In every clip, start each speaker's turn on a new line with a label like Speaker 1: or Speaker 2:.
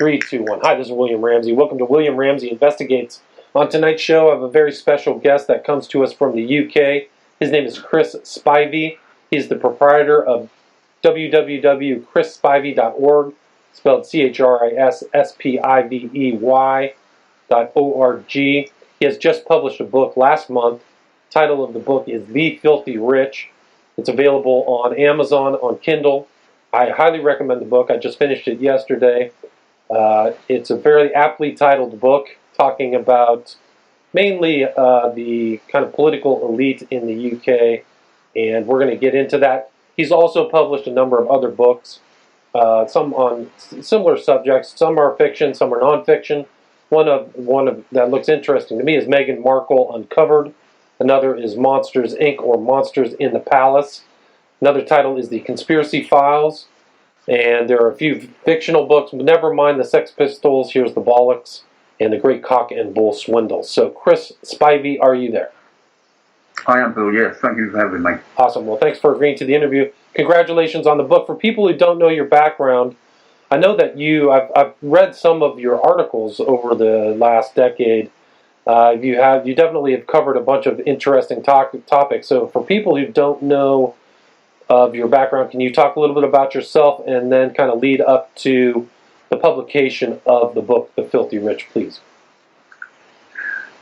Speaker 1: 3, 2, 1. Hi, this is William Ramsey. Welcome to William Ramsey Investigates. On tonight's show, I have a very special guest that comes to us from the UK. His name is Chris Spivey. He's the proprietor of www.chrisspivey.org, spelled CHRISSPIVEY.org. He has just published a book last month. The title of the book is The Filthy Rich. It's available on Amazon, on Kindle. I highly recommend the book. I just finished it yesterday. It's a very aptly titled book talking about mainly the kind of political elite in the UK, and we're going to get into that. He's also published a number of other books, some on similar subjects. Some are fiction, some are nonfiction. One of that looks interesting to me is Meghan Markle Uncovered. Another is Monsters, Inc. or Monsters in the Palace. Another title is The Conspiracy Files. And there are a few fictional books, but never mind the Sex Pistols, Here's the Bollocks, and The Great Cock and Bull Swindle. So, Chris Spivey, are you there?
Speaker 2: I am, Bill, yes. Thank you for having me.
Speaker 1: Awesome. Well, thanks for agreeing to the interview. Congratulations on the book. For people who don't know your background, I know that I've read some of your articles over the last decade. You definitely have covered a bunch of interesting topics. So for people who don't know of your background, can you talk a little bit about yourself and then kind of lead up to the publication of the book, The Filthy Rich, please?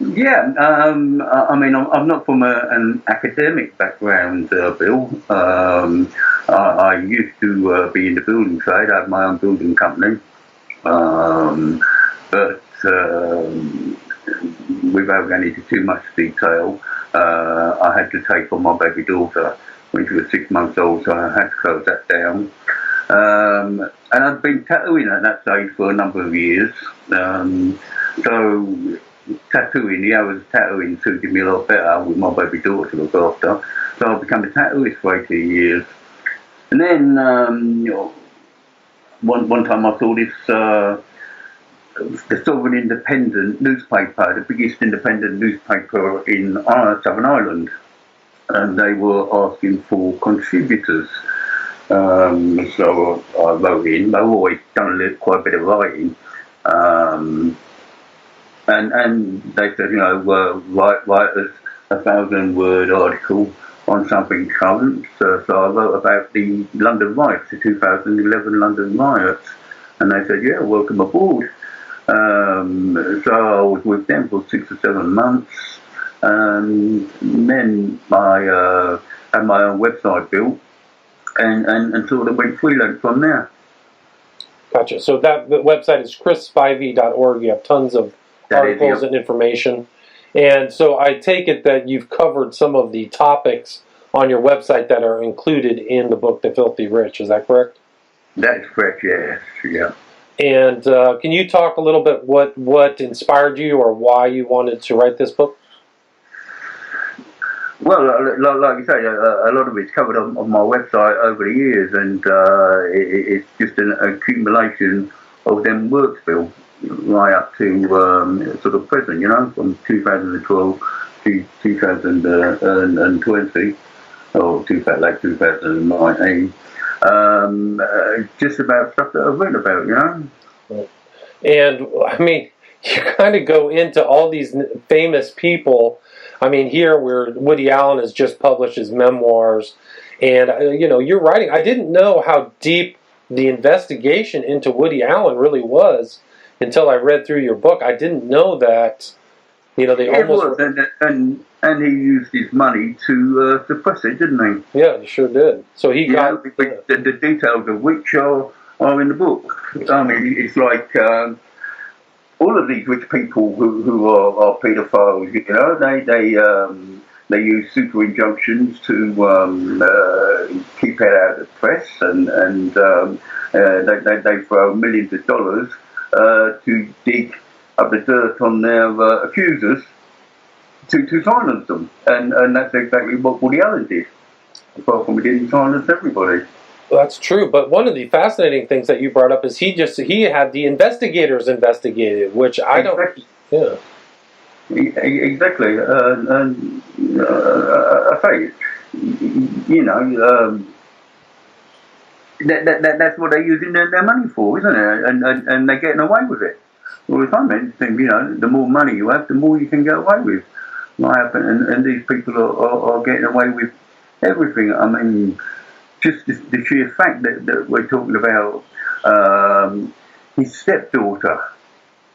Speaker 2: Yeah, I mean, I'm not from an academic background, Bill. I used to be in the building trade. I had my own building company. But without going into too much detail, I had to take on my baby daughter when she was 6 months old, so I had to close that down. And I've been tattooing at that stage for a number of years. So tattooing, the hours of tattooing suited me a lot better with my baby daughter to look after. So I became a tattooist for 18 years. And then one time I saw this the Southern Independent newspaper, the biggest independent newspaper in Southern Ireland, and they were asking for contributors. So I wrote in. I've always done quite a bit of writing, and they said, write a 1,000-word article on something current. So I wrote about the London riots, the 2011 London riots, and they said, yeah, welcome aboard. So I was with them for 6 or 7 months, and then I had my own website built, and sort of went freelance from there.
Speaker 1: Gotcha. So the website is chrisspivey.org. You have tons of articles and information. And so I take it that you've covered some of the topics on your website that are included in the book, The Filthy Rich. Is that correct?
Speaker 2: That's correct, yes. Yeah.
Speaker 1: And can you talk a little bit what inspired you or why you wanted to write this book?
Speaker 2: Well, like you say, a lot of it's covered on my website over the years, and it's just an accumulation of them works, Bill, right up to sort of present, from 2012 to 2020, or late 2019. Just about stuff that I've read about,
Speaker 1: And, I mean, you kind of go into all these famous people. I mean, here where Woody Allen has just published his memoirs, and, you're writing. I didn't know how deep the investigation into Woody Allen really was until I read through your book. I didn't know that, they almost...
Speaker 2: And he used his money to suppress it, didn't he?
Speaker 1: Yeah, he sure did. So he got...
Speaker 2: The details of which are in the book. I mean, it's like all of these rich people who are paedophiles, they use super injunctions to keep it out of the press, and they throw millions of dollars to dig up the dirt on their accusers to silence them, and that's exactly what Woody Allen did. Apart from he didn't silence everybody.
Speaker 1: Well, that's true, but one of the fascinating things that you brought up is he had the investigators investigated, which I don't. Yeah.
Speaker 2: Exactly, and I say, that's what they're using their money for, isn't it? And they're getting away with it all the time. And the more money you have, the more you can get away with. And these people are getting away with everything. I mean, just the sheer fact that we're talking about his stepdaughter,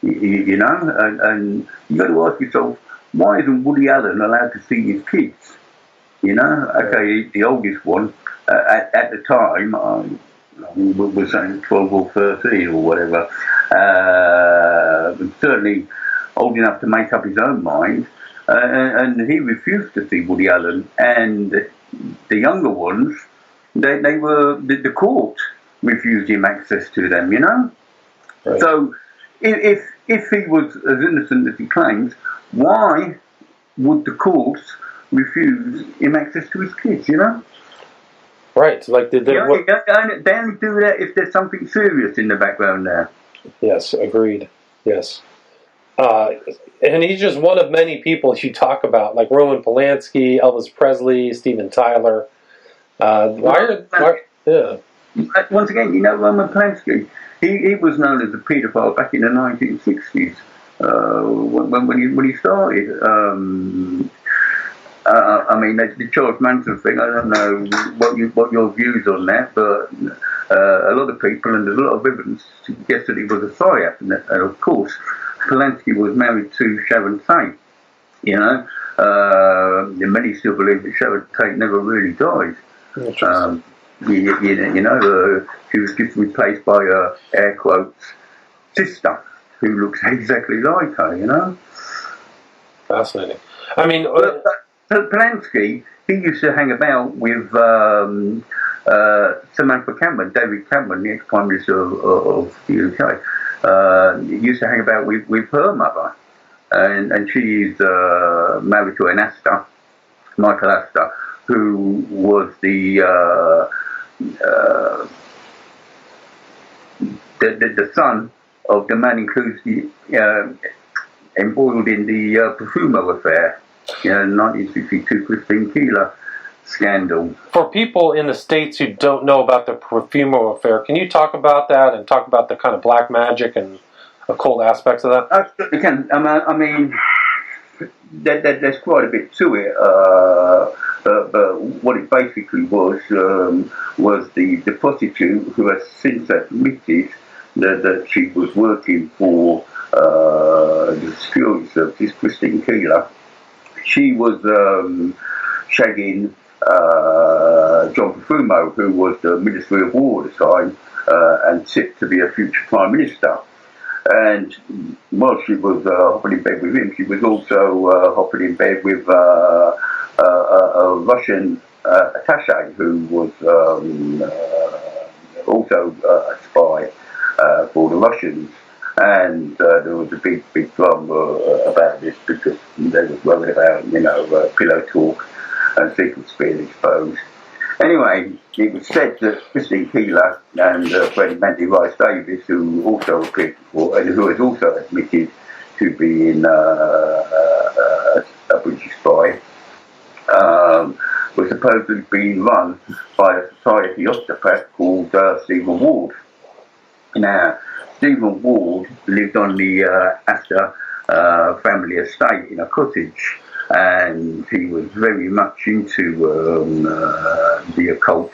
Speaker 2: and you got to ask yourself, why isn't Woody Allen allowed to see his kids? Okay, the oldest one at the time, we're saying 12 or 13 or whatever, certainly old enough to make up his own mind, and he refused to see Woody Allen, and the younger ones, they were the court refused him access to them. Right. So if he was as innocent as he claims, why would the courts refuse him access to his kids?
Speaker 1: Right. Like
Speaker 2: they only do that if there's something serious in the background there.
Speaker 1: Yes, agreed. Yes. And he's just one of many people you talk about, like Roman Polanski, Elvis Presley, Steven Tyler. Yeah.
Speaker 2: Once again, Roman Polanski, he was known as a paedophile back in the 1960s when he started. I mean, the Charles Manson thing, I don't know what your views on that, but a lot of people, and there's a lot of evidence, suggest that he was a psyop. And of course, Polanski was married to Sharon Tate, and many still believe that Sharon Tate never really died. She was just replaced by her, air quotes, sister, who looks exactly like her,
Speaker 1: Fascinating. I mean...
Speaker 2: Polanski, he used to hang about with Samantha Cameron, David Cameron, the ex-Prime Minister of the UK. He used to hang about with her mother. And she's married to an Astor, Michael Astor, who was the son of the man embroiled in the Profumo affair. 1962 Christine Keeler scandal.
Speaker 1: For people in the States who don't know about the Profumo affair, can you talk about that and talk about the kind of black magic and occult aspects of that?
Speaker 2: Absolutely can. I mean, there's quite a bit to it. But what it basically was the prostitute who has since admitted that she was working for the security services, Christine Keeler. She was shagging John Profumo, who was the Ministry of War at the time, and tipped to be a future Prime Minister. And while she was hopping in bed with him, she was also hopping in bed with a Russian attaché who was also a spy for the Russians. And there was a big drama about this because they were worried about, pillow talk and secrets being exposed. Anyway, it was said that Christine Keeler and friend Mandy Rice Davis, who also appeared before and who has also admitted to being a British spy, was supposedly being run by a society osteopath called Stephen Ward. Now, Stephen Ward lived on the Astor family estate in a cottage, and he was very much into the occult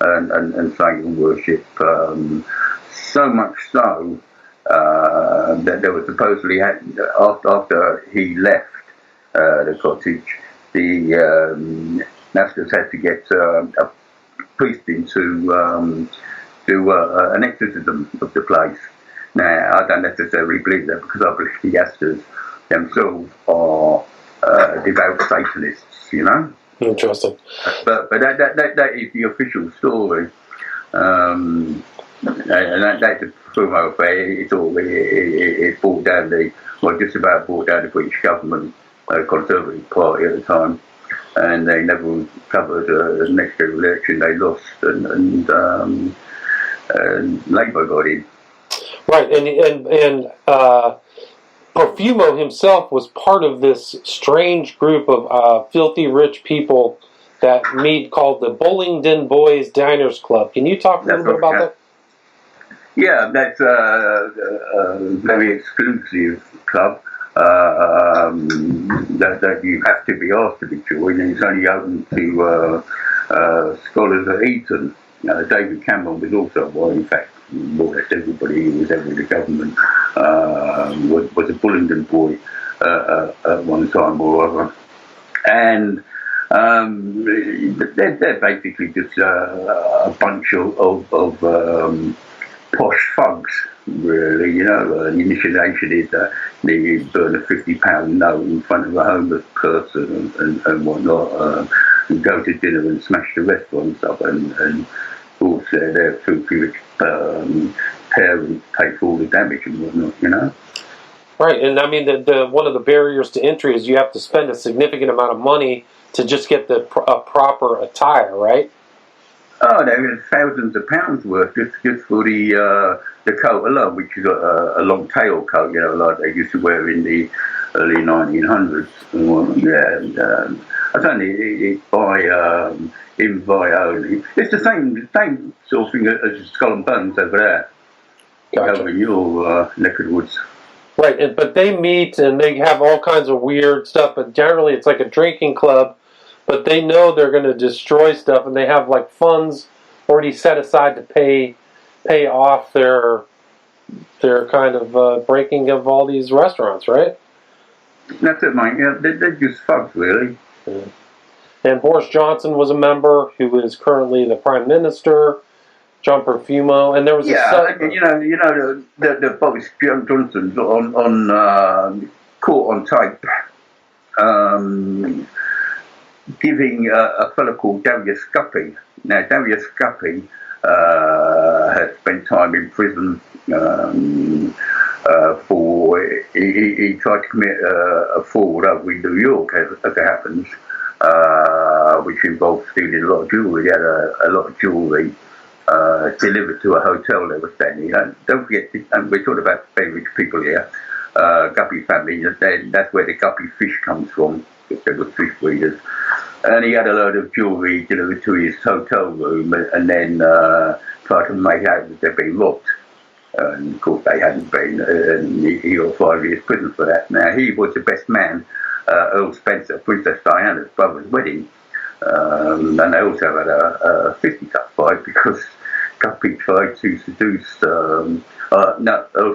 Speaker 2: and Satan worship. So much so that there was supposedly, after he left the cottage, the Astors had to get a priest in to do an exorcism of the place. Now, I don't necessarily believe that because I believe the Astors themselves are devout Satanists,
Speaker 1: Interesting.
Speaker 2: But that is the official story. And that's the Profumo affair. It brought down just about brought down the British government, Conservative Party at the time. And they never recovered the next election. They lost, and Labour got in.
Speaker 1: Right, and Profumo himself was part of this strange group of filthy rich people that meet called the Bullingdon Boys Diners Club. Can you talk a little bit about that?
Speaker 2: Yeah, that's a very exclusive club that you have to be asked to be joined, and it's only open to scholars at Eton. David Cameron was also one. In fact, more or less everybody who was ever in the government was a Bullingdon boy at one time or other. And they're basically just a bunch of posh thugs, really. The initiation is you burn a £50 note in front of a homeless person and whatnot, and go to dinner and smash the restaurants up, and also their filthy parents pay for all the damage and whatnot.
Speaker 1: Right, and I mean, the one of the barriers to entry is you have to spend a significant amount of money to just get a proper attire, right?
Speaker 2: Oh, there was thousands of pounds worth just for the coat alone, which is a long tail coat, like they used to wear in the early 1900s. Yeah, I don't think it's by invite only. It's the same sort of thing as Skull and Bones over there.
Speaker 1: Gotcha.
Speaker 2: Over in your neck of the woods.
Speaker 1: Right, but they meet and they have all kinds of weird stuff, but generally it's like a drinking club, but they know they're going to destroy stuff, and they have like funds already set aside to pay off their kind of breaking of all these restaurants, right?
Speaker 2: That's it, mate. Yeah, they're just thugs, really.
Speaker 1: Yeah. And Boris Johnson was a member, who is currently the Prime Minister. John Perfumo, and there was
Speaker 2: the Boris Johnson's on caught on tape giving a fellow called Darius Guppy. Now Darius Guppy had spent time in prison for he tried to commit a fraud over in New York, as it happens, which involved stealing a lot of jewellery. He had a lot of jewellery delivered to a hotel they were staying in. Don't forget, we're talking about very rich people here. Guppy family, that's where the Guppy fish comes from. They were fish breeders. And he had a load of jewellery delivered to his hotel room, and then tried to make out that they'd been robbed. And of course they hadn't been, and he got 5 years prison for that. Now, he was the best man, Earl Spencer, Princess Diana's brother's wedding. And they also had a fisticuff fight because Guppy tried to seduce, Earl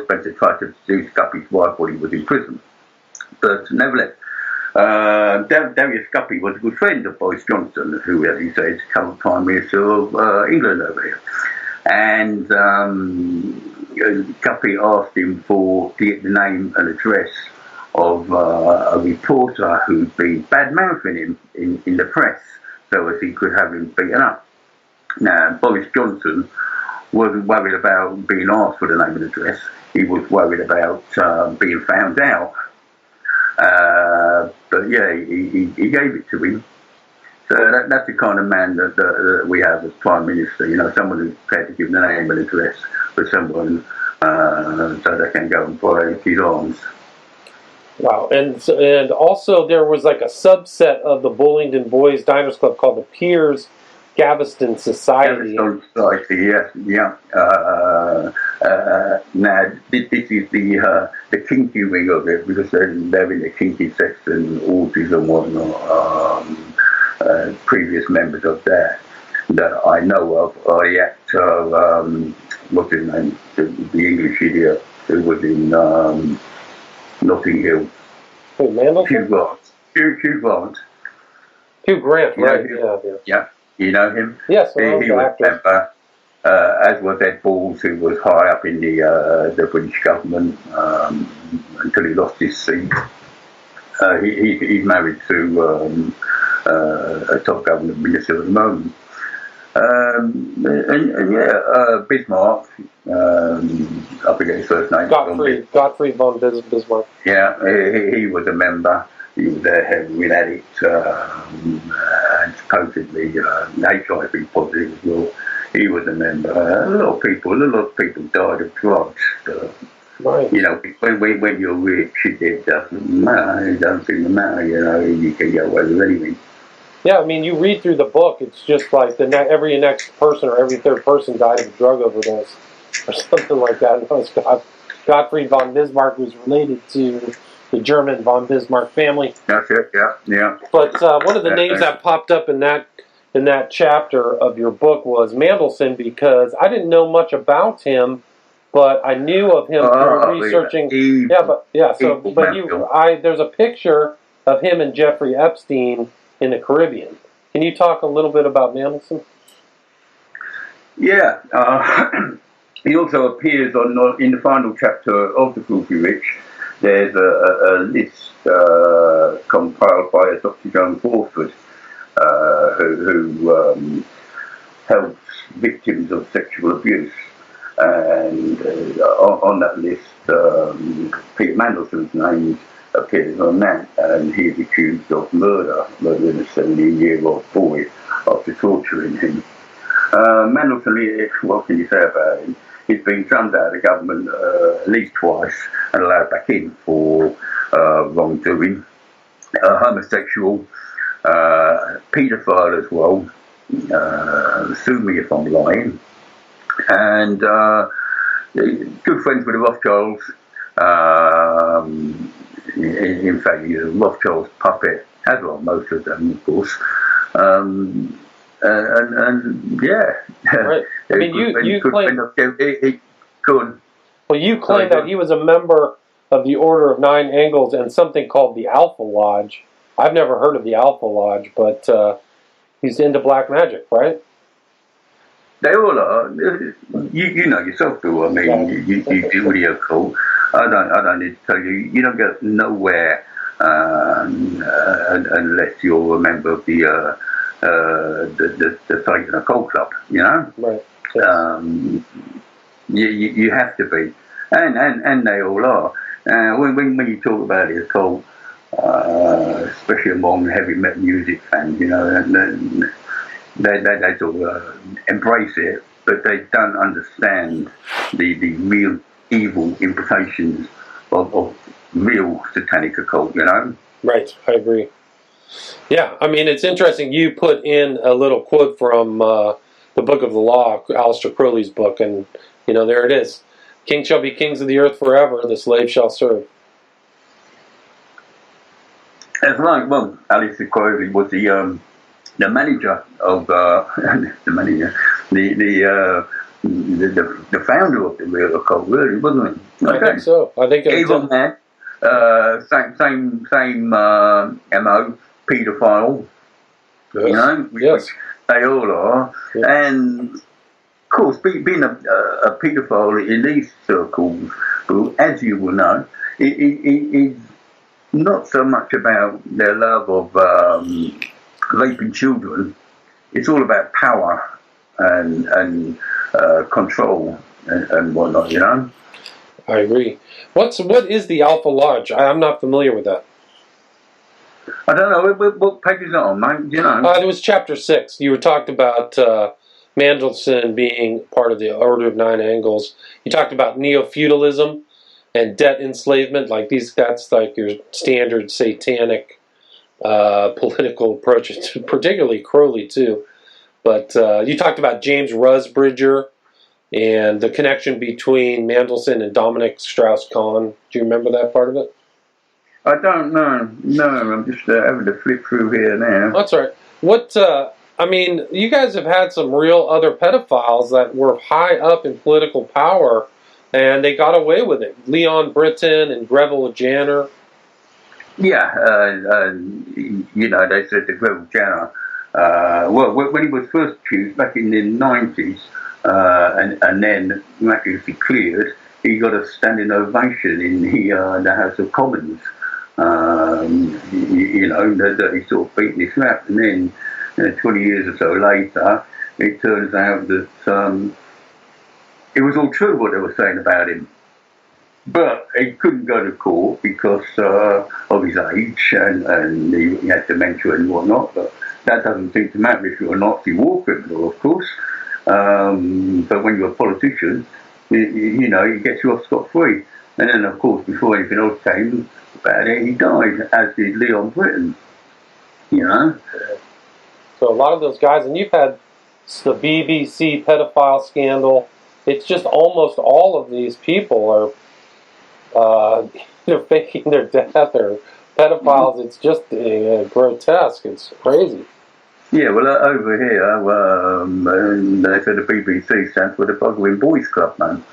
Speaker 2: Spencer tried to seduce Guppy's wife while he was in prison. But nevertheless, Darius Guppy was a good friend of Boris Johnson, who, as he said, is current Prime Minister of England over here. And Guppy asked him to get the name and address of a reporter who'd been bad-mouthing him in the press, so as he could have him beaten up. Now, Boris Johnson wasn't worried about being asked for the name and address. He was worried about being found out. But yeah, he gave it to him. So that's the kind of man that we have as Prime Minister. Someone who's prepared to give the name and address for someone so they can go and buy his arms.
Speaker 1: Wow, and also there was like a subset of the Bullingdon Boys Diners Club called the Piers Gaveston Society.
Speaker 2: Gaveston Society, yes, yeah. Now, this is the kinky wing of it, because they're in the kinky sex and orgies and whatnot. Previous members of that I know of are the actor, what's his name, the English idiot who was in Notting Hill.
Speaker 1: Who, Mandelson?
Speaker 2: Hugh Grant.
Speaker 1: Hugh Grant, right?
Speaker 2: Yeah. You know him?
Speaker 1: Yes,
Speaker 2: he was a member, as was Ed Balls, who was high up in the British government until he lost his seat. He's married to a top government minister at the moment. Bismarck, I forget his first name.
Speaker 1: Godfrey von Bismarck.
Speaker 2: Yeah, he was a member. He was a heroin addict and supposedly HIV positive as well. He was a member. A lot of people died of drugs.
Speaker 1: Right.
Speaker 2: When you're rich, it doesn't matter. It doesn't seem to matter. You can get away with anything.
Speaker 1: Yeah, I mean, you read through the book, it's just like every next person or every third person died of a drug overdose or something like that. And it was Gottfried von Bismarck was related to the German von Bismarck family.
Speaker 2: That's it. Yeah.
Speaker 1: But one of the names that popped up in that chapter of your book was Mandelson, because I didn't know much about him, but I knew of him through researching. There's a picture of him and Jeffrey Epstein in the Caribbean. Can you talk a little bit about Mandelson?
Speaker 2: Yeah. He also appears in the final chapter of The Filthy Rich. There's a list compiled by Dr. Joan Forford, who helps victims of sexual abuse. And on that list, Peter Mandelson's name appears on that, and he's accused of murdering a 17-year-old boy after torturing him. Mandelson, what can you say about him? He's been drummed out of the government at least twice and allowed back in for wrongdoing. Homosexual, paedophile as well. Sue me if I'm lying. And good friends with the Rothschilds. In fact, he's a Rothschild's puppet, as well most of them, of course. And yeah.
Speaker 1: Right. I mean, you claim. Well, you claim that he was a member of the Order of Nine Angles and something called the Alpha Lodge. I've never heard of the Alpha Lodge, but he's into black magic, right?
Speaker 2: They all are. You know yourself, Bill. I mean, you do audio call. I don't need to tell you. You don't get nowhere unless you're a member of the Satan Occult Club. You know.
Speaker 1: Right. Yes.
Speaker 2: You have to be, and they all are. When you talk about the occult, especially among heavy metal music fans, you know, they sort of embrace it, but they don't understand the real evil implications of real satanic occult, you know?
Speaker 1: Right, I agree. Yeah, I mean, it's interesting. You put in a little quote from the Book of the Law, Aleister Crowley's book, and, you know, there it is. Kings shall be kings of the earth forever, and the slave shall serve.
Speaker 2: That's right. Well, Aleister Crowley was the manager of the founder of the real occult, really, wasn't he?
Speaker 1: I think so. I think
Speaker 2: evil man, same MO, paedophile.
Speaker 1: Yes.
Speaker 2: You know,
Speaker 1: yes.
Speaker 2: They all are,
Speaker 1: yes.
Speaker 2: And of course, being a paedophile in these circles, as you will know, it's not so much about their love of raping children. It's all about power and control and whatnot, you know.
Speaker 1: I agree. What is the Alpha Lodge? I'm not familiar with that.
Speaker 2: I don't know. What page is that on, mate? Do you know?
Speaker 1: It was chapter 6. You were talked about Mandelson being part of the Order of Nine Angles. You talked about neo-feudalism and debt enslavement. That's like your standard satanic political approaches, particularly Crowley too. But you talked about James Rusbridger and the connection between Mandelson and Dominic Strauss-Kahn. Do you remember that part of it?
Speaker 2: I don't know. No, I'm just having to flip through here now.
Speaker 1: That's all right. I mean, you guys have had some real other pedophiles that were high up in political power, and they got away with it. Leon Britton and Greville Janner.
Speaker 2: Yeah, you know, they said that Greville Janner, when he was first accused back in the 90s, and then miraculously cleared, he got a standing ovation in the House of Commons. You know, that he sort of beaten his rap, and then 20 years or so later, it turns out that it was all true what they were saying about him. But he couldn't go to court because of his age, and he had dementia and whatnot. But that doesn't seem to matter if you're a Nazi war criminal, of course. But when you're a politician, you know, it gets you off scot-free. And then, of course, before anything else came about it, he died, as did Leon Britton. You know?
Speaker 1: So a lot of those guys, and you've had the BBC pedophile scandal. It's just almost all of these people are faking their death or pedophiles. It's just grotesque. It's crazy.
Speaker 2: Yeah, well, over here, they said the BBC stands for the Buggering Boys Club, man.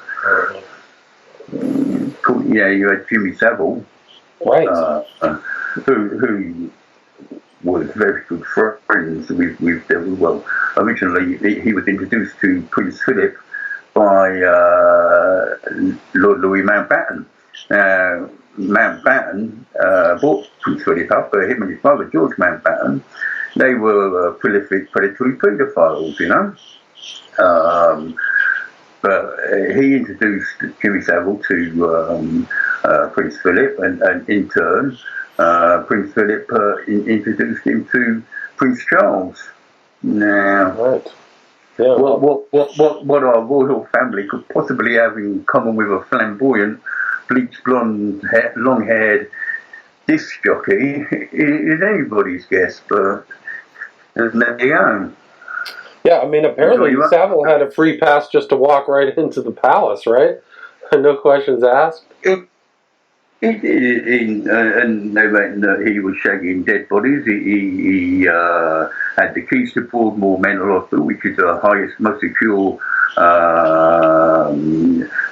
Speaker 2: Yeah, you had Jimmy Savile,
Speaker 1: Right?
Speaker 2: Who was very good friends with well, originally he was introduced to Prince Philip by Lord Louis Mountbatten. Mountbatten brought Prince Philip up, him and his father, George Mountbatten. They were prolific predatory paedophiles, you know. But he introduced Jimmy Savile to Prince Philip, and in turn, Prince Philip introduced him to Prince Charles. Now,
Speaker 1: right. Yeah,
Speaker 2: what our royal family could possibly have in common with a flamboyant, bleached blonde, long-haired disc jockey is anybody's guess, but there you go.
Speaker 1: Yeah, I mean, apparently Savile had a free pass just to walk right into the palace, right? No questions asked.
Speaker 2: And they reckon that he was shagging dead bodies. He had the keys to Broadmoor Mental Hospital, which is the highest, most secure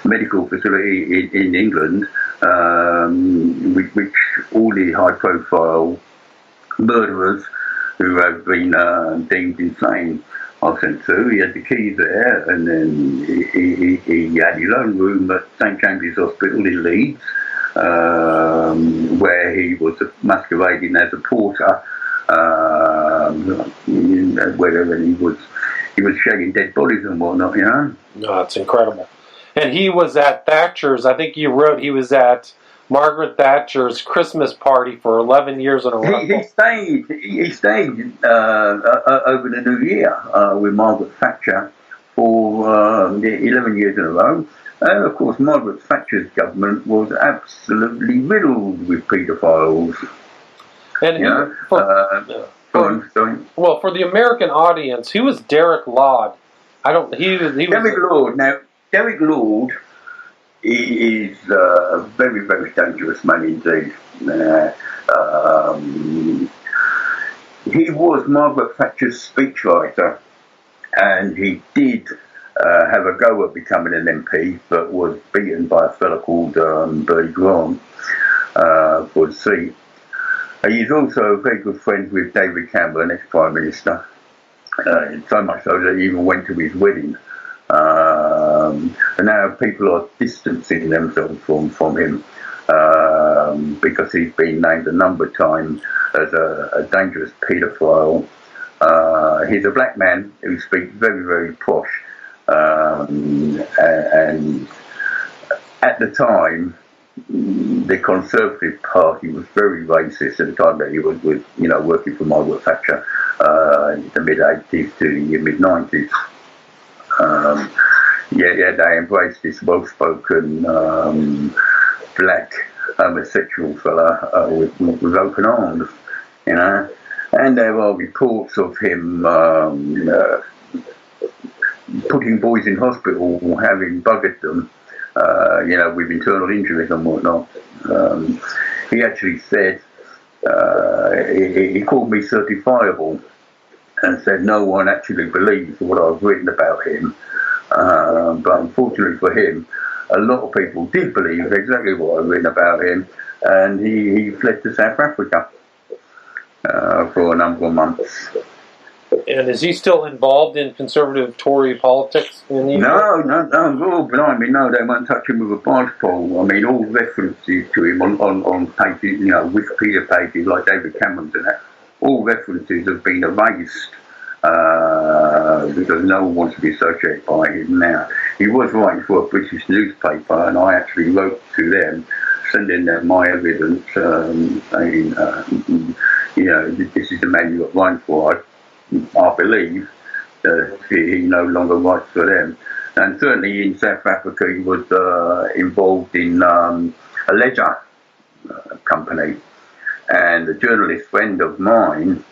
Speaker 2: medical facility in England, which all the high-profile murderers who have been deemed insane are sent to. He had the keys there, and then he had his own room at St James's Hospital in Leeds, where he was masquerading as a porter, wherever he was shagging dead bodies and whatnot, you know.
Speaker 1: No, it's incredible. And he was at Thatcher's. I think you wrote he was at Margaret Thatcher's Christmas party for 11 years in a row.
Speaker 2: He stayed over the New Year with Margaret Thatcher for 11 years in a row. And of course, Margaret Thatcher's government was absolutely riddled with paedophiles.
Speaker 1: And well, for the American audience, who was Derek Lord?
Speaker 2: Derek Lord. Now, Derek Lord is a very, very dangerous man indeed. He was Margaret Thatcher's speechwriter, and he did have a go at becoming an MP, but was beaten by a fellow called Bertie Grant for the seat. He's also very good friends with David Cameron, ex-Prime Minister, so much so that he even went to his wedding. And now people are distancing themselves from him because he's been named a number of times as a dangerous paedophile. He's a black man who speaks very, very posh, and at the time, the Conservative Party was very racist at the time that he was working for Margaret Thatcher in the mid-80s to the mid-90s. They embraced this well-spoken black homosexual fella with open arms, you know. And there are reports of him putting boys in hospital, having buggered them, with internal injuries and whatnot. He actually said, he called me certifiable and said no one actually believes what I've written about him. But unfortunately for him, a lot of people did believe exactly what I've written about him, and he fled to South Africa for a number of months.
Speaker 1: And is he still involved in conservative Tory politics in the
Speaker 2: UK? No, blimey, no, they won't touch him with a barge pole. I mean, all references to him on pages, Wikipedia pages like David Cameron's and that, all references have been erased because no one wants to be associated by him now. He was writing for a British newspaper, and I actually wrote to them, sending them my evidence, saying, this is the man you got writing for. I believe he no longer writes for them. And certainly in South Africa he was involved in a leisure company. And a journalist friend of mine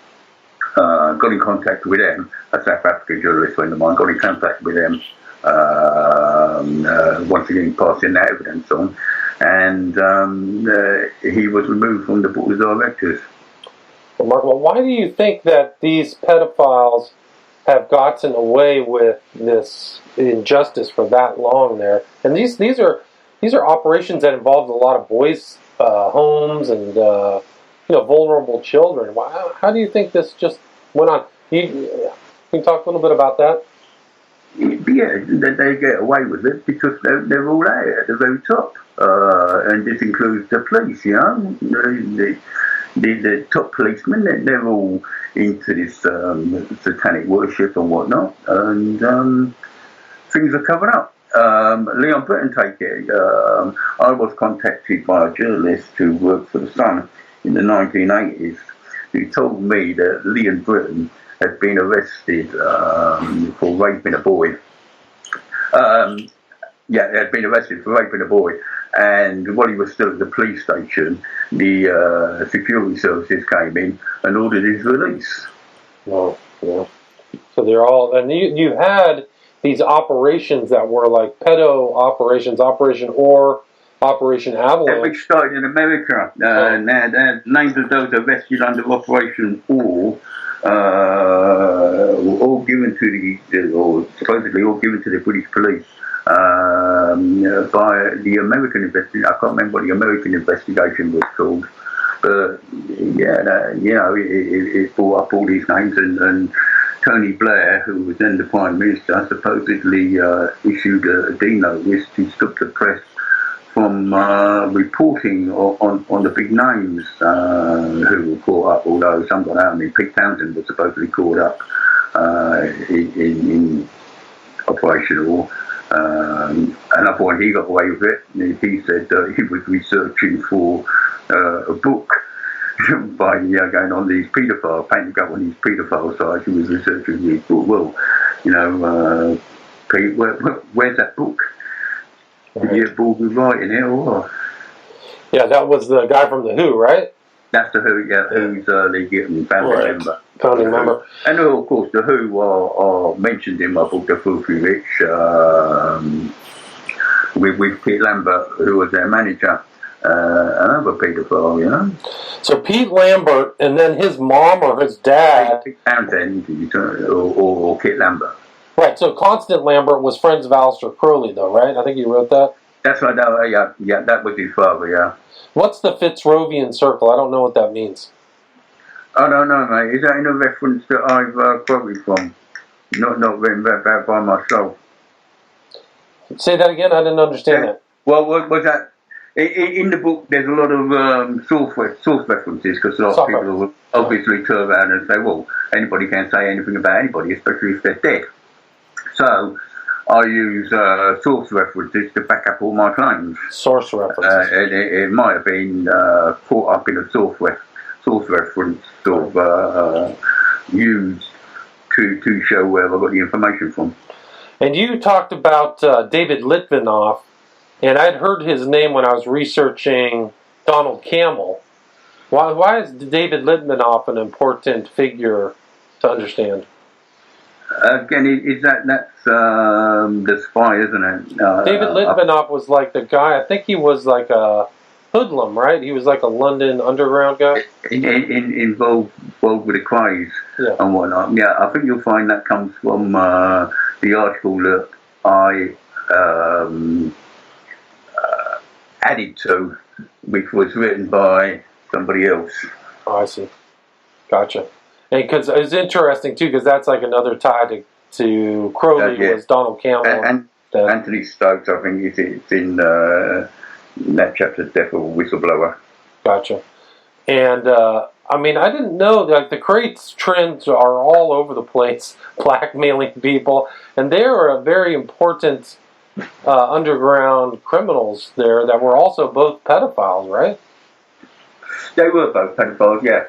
Speaker 2: got in contact with them, a South African journalist friend of mine, got in contact with them, once again passing that evidence on, and he was removed from the board of directors.
Speaker 1: Remarkable. Why do you think that these pedophiles have gotten away with this injustice for that long there? And these are operations that involved a lot of boys' homes and vulnerable children. How do you think this just went on? Can you talk a little bit about that?
Speaker 2: Yeah, they get away with it because they're all there at the very top, and this includes the police. The top policemen, they're all into this satanic worship and whatnot, and things are covered up. Leon Burton, take it. I was contacted by a journalist who worked for the Sun in the 1980s, who told me that Leon Burton had been arrested for raping a boy. Had been arrested for raping a boy. And while he was still at the police station, the security services came in and ordered his release.
Speaker 1: Wow. Yeah. So they're all, and you had these operations that were like pedo operations, Operation Or, Operation Avalanche.
Speaker 2: Which started in America. Now, names of those arrested under Operation Or were all given to or supposedly all given to the British police. By the American investigation. I can't remember what the American investigation was called, but it brought up all these names, and Tony Blair, who was then the Prime Minister, supposedly issued a D-notice to stop the press from reporting on the big names who were caught up, although some got out. I mean, Pete Townsend was supposedly caught up in Operation War. Another one, he got away with it. He said he was researching for a book by going on these paedophile, painting up on these paedophile sites. He was researching his book. Well, Pete, where's that book? Did you get bored with writing it or what?
Speaker 1: Yeah, that was the guy from The Who, right?
Speaker 2: That's the Who, yeah, who's the founding member.
Speaker 1: Founding member.
Speaker 2: And of course, the Who are mentioned in my book, The Filthy Rich, with Pete Lambert, who was their manager, another paedophile,
Speaker 1: So Pete Lambert, and then his mom or his dad.
Speaker 2: Pete Townsend, or Pete Lambert.
Speaker 1: Right, so Constant Lambert was friends of Aleister Crowley, though, right? I think you wrote that.
Speaker 2: That's right, yeah, that was his father, yeah.
Speaker 1: What's the Fitzrovian Circle? I don't know what that means.
Speaker 2: I don't know, mate. Is that in a reference that I've quoted from? Not written about by myself.
Speaker 1: Say that again? I didn't understand that.
Speaker 2: Well, was that... In the book, there's a lot of source references, because a lot of people will obviously turn around and say, well, anybody can say anything about anybody, especially if they're dead. So I use source references to back up all my claims.
Speaker 1: Source references.
Speaker 2: It might have been caught up in a source reference sort of used to show where I got the information from.
Speaker 1: And you talked about David Litvinoff, and I'd heard his name when I was researching Donald Campbell. Why is David Litvinoff an important figure to understand?
Speaker 2: Again, that's the spy, isn't it?
Speaker 1: David Litvinoff was like the guy, I think he was like a hoodlum, right? He was like a London underground guy?
Speaker 2: Involved with the craze and whatnot. Yeah, I think you'll find that comes from the article that I added to, which was written by somebody else.
Speaker 1: Oh, I see. Gotcha. And because it's interesting too, because that's like another tie to Crowley was Donald Campbell
Speaker 2: and Anthony Stokes. I think it's in that chapter, Death of a Whistleblower.
Speaker 1: Gotcha. And I mean, I didn't know that the crates trends are all over the place, blackmailing people, and they are a very important underground criminals there that were also both pedophiles, right?
Speaker 2: They were both pedophiles, yeah.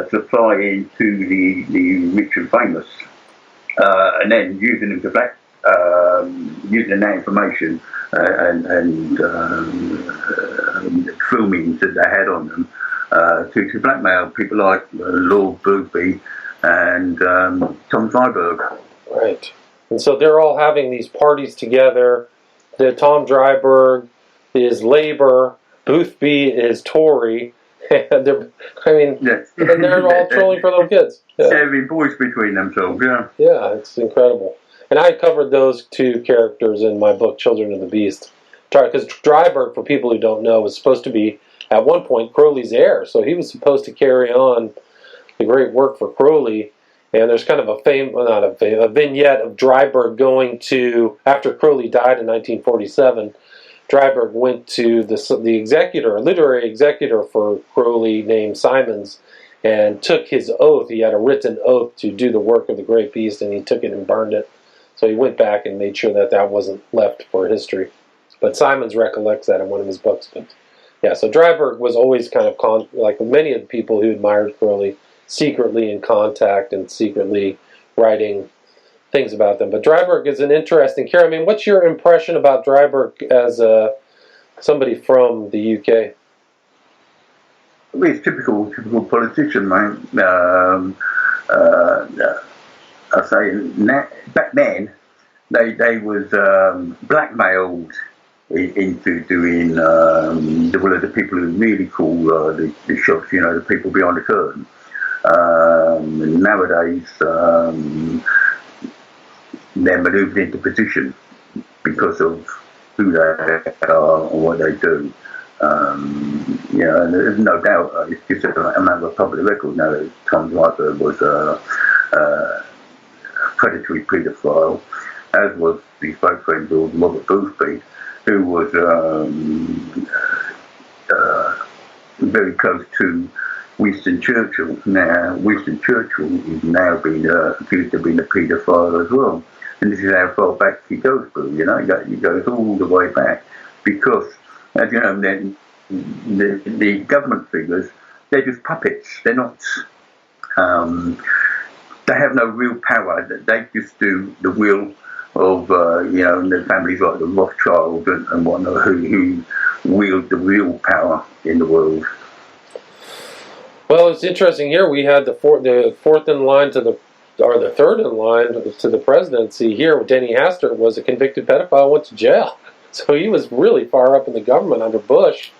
Speaker 2: Supplying to the rich and famous, and then using them to using that information and filming that they had on them to blackmail people like Lord Boothby and Tom Dryburgh.
Speaker 1: Right. And so they're all having these parties together. The Tom Dryburgh is Labour, Boothby is Tory. And they're all trolling for little kids. Yeah.
Speaker 2: Having voice between themselves, yeah.
Speaker 1: Yeah, it's incredible. And I covered those two characters in my book, Children of the Beast. Because Dryburgh, for people who don't know, was supposed to be, at one point, Crowley's heir. So he was supposed to carry on the great work for Crowley. And there's kind of a vignette of Dryburgh going to, after Crowley died in 1947, Dryburgh went to the executor, a literary executor for Crowley named Simons, and took his oath. He had a written oath to do the work of the Great Beast, and he took it and burned it. So he went back and made sure that wasn't left for history. But Simons recollects that in one of his books. But yeah, so Dryburgh was always kind of, like many of the people who admired Crowley, secretly in contact and secretly writing things about them. But Dryburgh is an interesting character. I mean, what's your impression about Dryburgh as somebody from the UK?
Speaker 2: Well, he's typical politician, mate. I say back then they was blackmailed into doing one of the people who really call the shots, the people behind the curtain. And nowadays they're manoeuvred into position because of who they are and what they do. And there's no doubt, it's just a matter of public record now that Tom Dryburgh was a predatory paedophile, as was his folk friend Robert Boothby, who was very close to Winston Churchill. Now, Winston Churchill is now being accused of being a paedophile as well. And this is how far back he goes, Boo. He goes all the way back. Because, as you know, the government figures, they're just puppets. They're not, they have no real power. They just do the will of, the families like the Rothschild and whatnot, who wield the real power in the world.
Speaker 1: Well, it's interesting here. We had the fourth in line the third in line to the presidency here. Denny Hastert was a convicted pedophile, went to jail. So he was really far up in the government under Bush,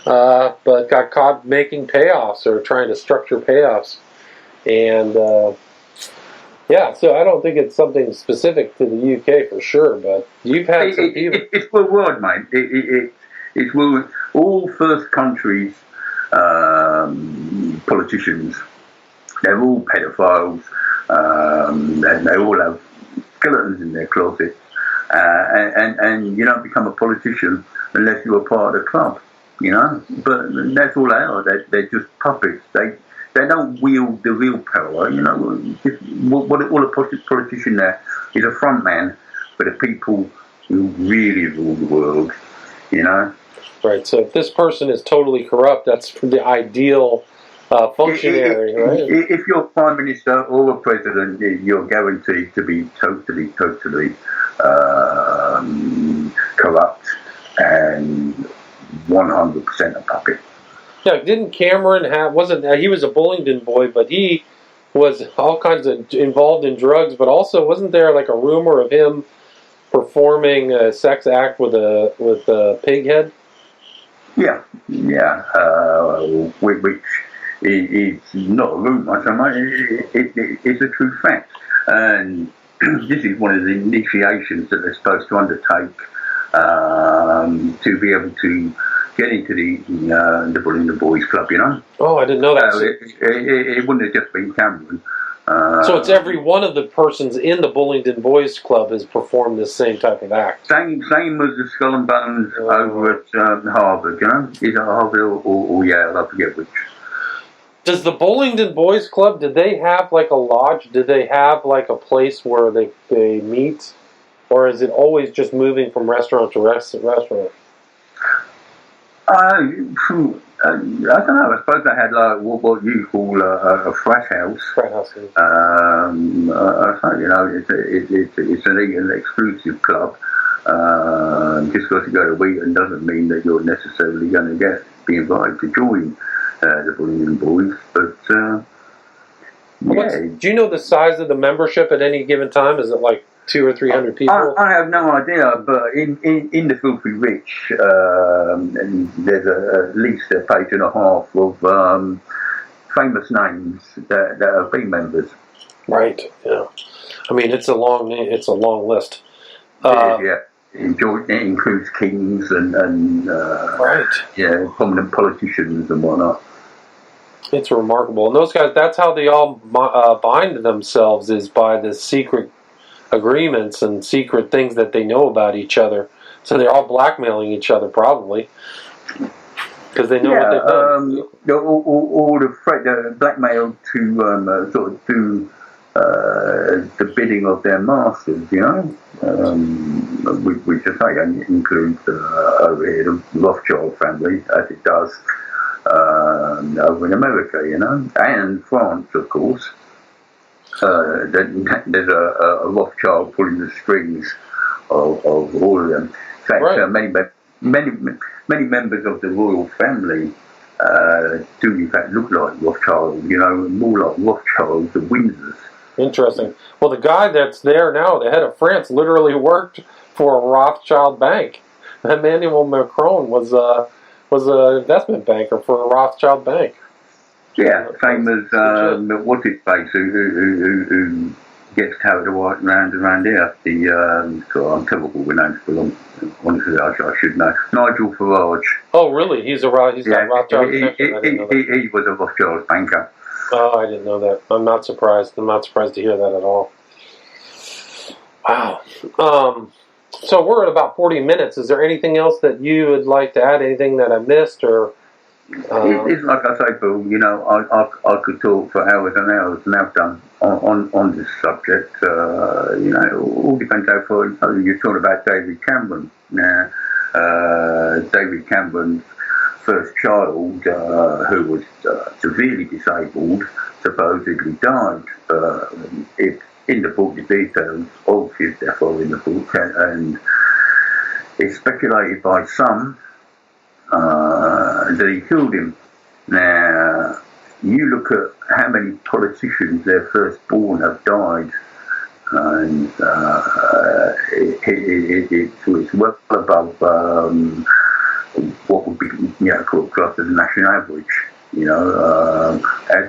Speaker 1: but got caught making payoffs or trying to structure payoffs. And so I don't think it's something specific to the UK for sure, but you've had some people.
Speaker 2: It's worldwide, mate. It's world. All first countries. Politicians, they're all pedophiles, and they all have skeletons in their closets, and you don't become a politician unless you're a part of the club, but that's all they are. They're just puppets. They don't wield the real power, what a politician there is, a front man for the people who really rule the world,
Speaker 1: Right, so if this person is totally corrupt, that's the ideal functionary, right?
Speaker 2: If you're Prime Minister or a President, you're guaranteed to be totally corrupt and 100% a puppet.
Speaker 1: Yeah, didn't Cameron he was a Bullingdon boy, but he was all kinds of involved in drugs, but also wasn't there like a rumor of him performing a sex act with a pig head?
Speaker 2: Yeah, which is not a rumour, it's a true fact. And this is one of the initiations that they're supposed to undertake to be able to get into the Bullingdon Boys Club,
Speaker 1: Oh, I didn't know that.
Speaker 2: It wouldn't have just been Cameron.
Speaker 1: So it's every one of the persons in the Bullingdon Boys Club has performed this same type of act.
Speaker 2: Same as the Skull and Bones over at Harvard, Is it Harvard or Yale? I forget which.
Speaker 1: Does the Bullingdon Boys Club, did they have like a lodge? Did they have like a place where they meet? Or is it always just moving from restaurant to restaurant?
Speaker 2: I don't know. I suppose they had like what you call a frat house.
Speaker 1: Frat house.
Speaker 2: It's an exclusive club. Just because you go to Wheaton doesn't mean that you're necessarily going to be invited to join the Bullying Boys. But
Speaker 1: do you know the size of the membership at any given time? Is it like 200 or 300 people?
Speaker 2: I have no idea, but in the Filthy Rich, and there's at least a page and a half of famous names that have been members.
Speaker 1: Right. Yeah. I mean, it's a long list.
Speaker 2: Yeah. It includes kings and
Speaker 1: right.
Speaker 2: Yeah, prominent politicians and whatnot.
Speaker 1: It's remarkable, and those guys. That's how they all bind themselves, is by the secret agreements and secret things that they know about each other. So they're all blackmailing each other, probably, because they know what they've done.
Speaker 2: All the blackmail to sort of do the bidding of their masters, you know. We should say includes over here the Rothschild family, as it does over in America, you know, and France, of course. There's a Rothschild pulling the strings of all of them. In fact,
Speaker 1: right.
Speaker 2: Many members of the royal family do in fact look like Rothschild, you know, more like Rothschilds the Windsors.
Speaker 1: Interesting. Well, the guy that's there now, the head of France, literally worked for a Rothschild bank. Emmanuel Macron was an investment banker for a Rothschild bank.
Speaker 2: Yeah, same as what's his face who gets carried around here. I'm terrible with names for long. Honestly, I should know. Nigel Farage.
Speaker 1: Oh, really? He's got Rothschild.
Speaker 2: He was a Rothschild banker.
Speaker 1: Oh, I didn't know that. I'm not surprised. I'm not surprised to hear that at all. Wow. So we're at about 40 minutes. Is there anything else that you would like to add? Anything that I missed, or?
Speaker 2: It's like I say, Bill. You know, I could talk for hours and hours, and have done on this subject. You know, it all depends how far you're talking about David Cameron. Now, David Cameron's first child, who was severely disabled, supposedly died. In the book, the details of his death are in the book, and it's speculated by some that he killed him. Now, you look at how many politicians, their firstborn, have died, and it's well above what would be, you know, classed as a national average. You know,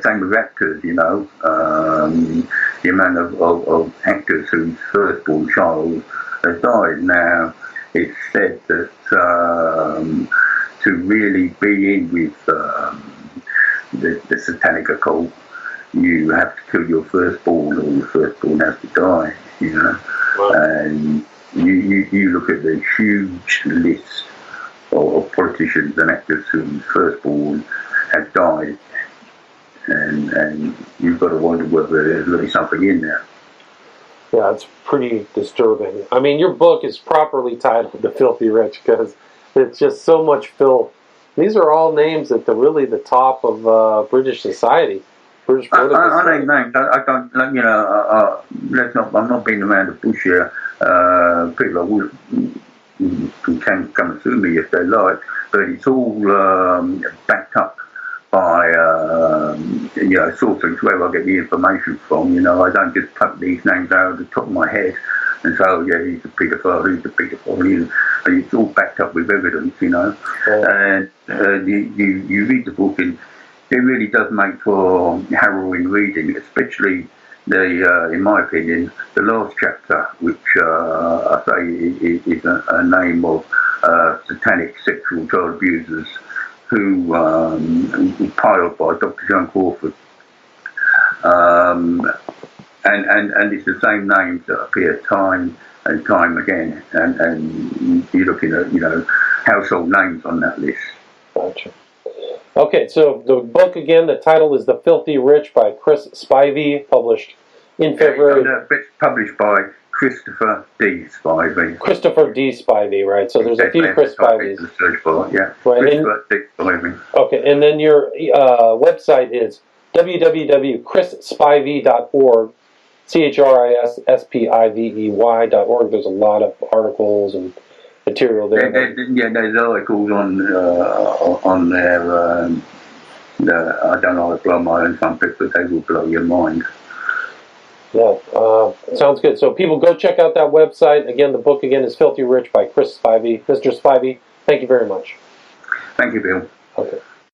Speaker 2: same with actors. You know, the amount of actors whose firstborn child has died. Now, it's said that to really be in with the satanic occult, you have to kill your firstborn, or your firstborn has to die. You know, wow. And you look at the huge list of politicians and actors whose firstborn have died, and you've got to wonder whether there's really something in there.
Speaker 1: Yeah, it's pretty disturbing. I mean, your book is properly titled "The Filthy Rich" because it's just so much filth. These are all names at the top of British society. British political society.
Speaker 2: I name names. I don't. You know, let's not. I'm not being around the bush here. People can come and sue me if they like, but it's all backed up by you know, sources where I get the information from. You know, I don't just pluck these names out of the top of my head and say, oh yeah, he's a paedophile, he's a paedophile. And it's all backed up with evidence, you know. Yeah. And you read the book, and it really does make for harrowing reading, especially in my opinion, the last chapter, which I say is a name of satanic sexual child abusers who was piled by Dr. John Crawford. And it's the same names that appear time and time again. And you're looking at, you know, household names on that list.
Speaker 1: Gotcha. Okay, so the book again, the title is The Filthy Rich by Chris Spivey, published in February.
Speaker 2: It's published by Christopher D. Spivey.
Speaker 1: Christopher D. Spivey, right? So there's a few Chris Spiveys.
Speaker 2: Search bar, yeah.
Speaker 1: Right.
Speaker 2: Christopher D. Spivey.
Speaker 1: Okay, and then your website is www.chrisspivey.org, CHRISSPIVEY.org. There's a lot of articles and material there.
Speaker 2: Yeah, there's articles on their I don't know how to blow my own trumpet, but they will blow your mind.
Speaker 1: Yeah, sounds good. So people go check out that website. Again, the book again is Filthy Rich by Chris Spivey. Mr. Spivey, thank you very much.
Speaker 2: Thank you, Bill.